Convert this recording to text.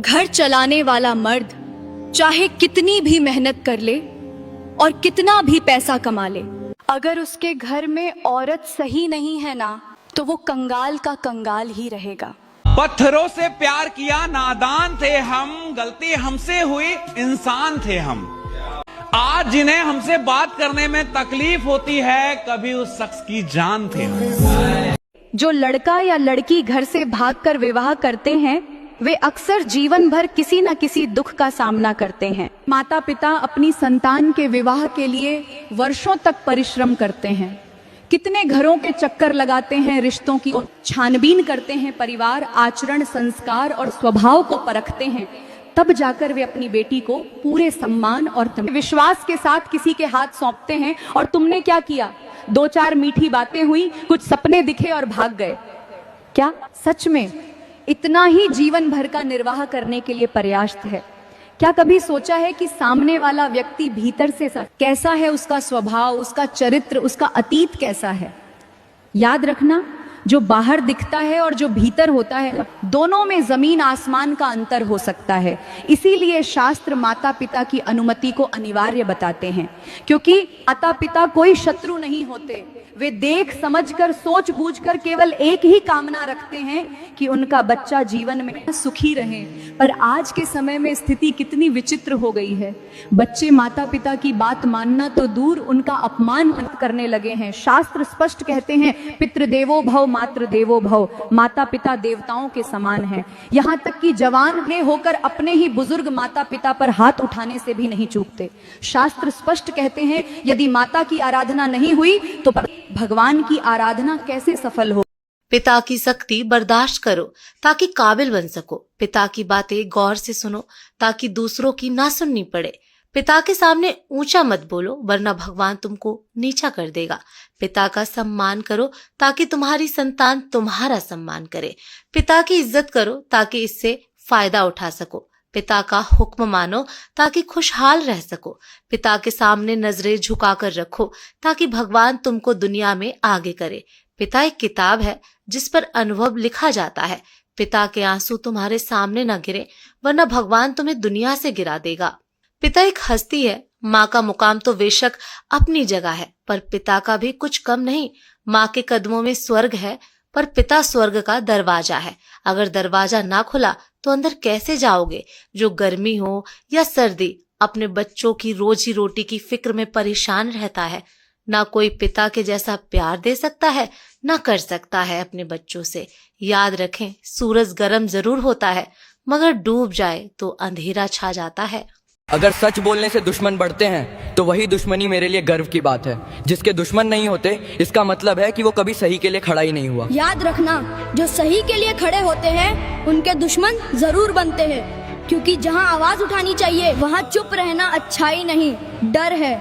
घर चलाने वाला मर्द चाहे कितनी भी मेहनत कर ले और कितना भी पैसा कमा ले, अगर उसके घर में औरत सही नहीं है ना, तो वो कंगाल का कंगाल ही रहेगा। पत्थरों से प्यार किया, नादान थे हम, गलती हमसे हुई, इंसान थे हम। आज जिन्हें हमसे बात करने में तकलीफ होती है, कभी उस शख्स की जान थे हम। जो लड़का या लड़की घर से भागकर विवाह करते हैं, वे अक्सर जीवन भर किसी न किसी दुख का सामना करते हैं। माता पिता अपनी संतान के विवाह के लिए वर्षों तक परिश्रम करते हैं, कितने घरों के चक्कर लगाते हैं, रिश्तों की छानबीन करते हैं, परिवार, आचरण, संस्कार और स्वभाव को परखते हैं, तब जाकर वे अपनी बेटी को पूरे सम्मान और विश्वास के साथ किसी के हाथ सौंपते हैं। और तुमने क्या किया? 2-4 मीठी बातें हुई, कुछ सपने दिखे और भाग गए। क्या सच में इतना ही जीवन भर का निर्वाह करने के लिए पर्याप्त है? क्या कभी सोचा है कि सामने वाला व्यक्ति भीतर से कैसा है, उसका स्वभाव, उसका चरित्र, उसका अतीत कैसा है? याद रखना, जो बाहर दिखता है और जो भीतर होता है, दोनों में जमीन आसमान का अंतर हो सकता है। इसीलिए शास्त्र माता पिता की अनुमति को अनिवार्य बताते हैं, क्योंकि माता पिता कोई शत्रु नहीं होते। वे देख समझकर, सोच बूझकर केवल एक ही कामना रखते हैं कि उनका बच्चा जीवन में सुखी रहे। पर आज के समय में स्थिति कितनी विचित्र हो गई है। बच्चे माता पिता की बात मानना तो दूर, उनका अपमान करने लगे हैं। शास्त्र स्पष्ट कहते हैं, पितृदेवो भव मातृ देवो भव, माता पिता देवताओं के समान हैं। यहाँ तक कि जवान होकर अपने ही बुजुर्ग माता पिता पर हाथ उठाने से भी नहीं चूकते। शास्त्र स्पष्ट कहते हैं, यदि माता की आराधना नहीं हुई तो भगवान की आराधना कैसे सफल हो। पिता की सख्ती बर्दाश्त करो ताकि काबिल बन सको। पिता की बातें गौर से सुनो ताकि दूसरों की ना सुननी पड़े। पिता के सामने ऊंचा मत बोलो, वरना भगवान तुमको नीचा कर देगा। पिता का सम्मान करो ताकि तुम्हारी संतान तुम्हारा सम्मान करे। पिता की इज्जत करो ताकि इससे फायदा उठा सको। पिता का हुक्म मानो ताकि खुशहाल रह सको। पिता के सामने नजरें झुकाकर रखो ताकि भगवान तुमको दुनिया में आगे करे। पिता एक किताब है जिस पर अनुभव लिखा जाता है। पिता के आंसू तुम्हारे सामने न गिरे, वरना भगवान तुम्हें दुनिया से गिरा देगा। पिता एक हस्ती है। माँ का मुकाम तो बेशक अपनी जगह है, पर पिता का भी कुछ कम नहीं। माँ के कदमों में स्वर्ग है, पर पिता स्वर्ग का दरवाजा है। अगर दरवाजा ना खुला तो अंदर कैसे जाओगे? जो गर्मी हो या सर्दी, अपने बच्चों की रोजी रोटी की फिक्र में परेशान रहता है। ना कोई पिता के जैसा प्यार दे सकता है, ना कर सकता है अपने बच्चों से। याद रखें, सूरज गर्म जरूर होता है, मगर डूब जाए तो अंधेरा छा जाता है। अगर सच बोलने से दुश्मन बढ़ते हैं तो वही दुश्मनी मेरे लिए गर्व की बात है। जिसके दुश्मन नहीं होते, इसका मतलब है कि वो कभी सही के लिए खड़ा ही नहीं हुआ। याद रखना, जो सही के लिए खड़े होते हैं उनके दुश्मन जरूर बनते हैं, क्योंकि जहाँ आवाज उठानी चाहिए वहाँ चुप रहना अच्छाई नहीं, डर है।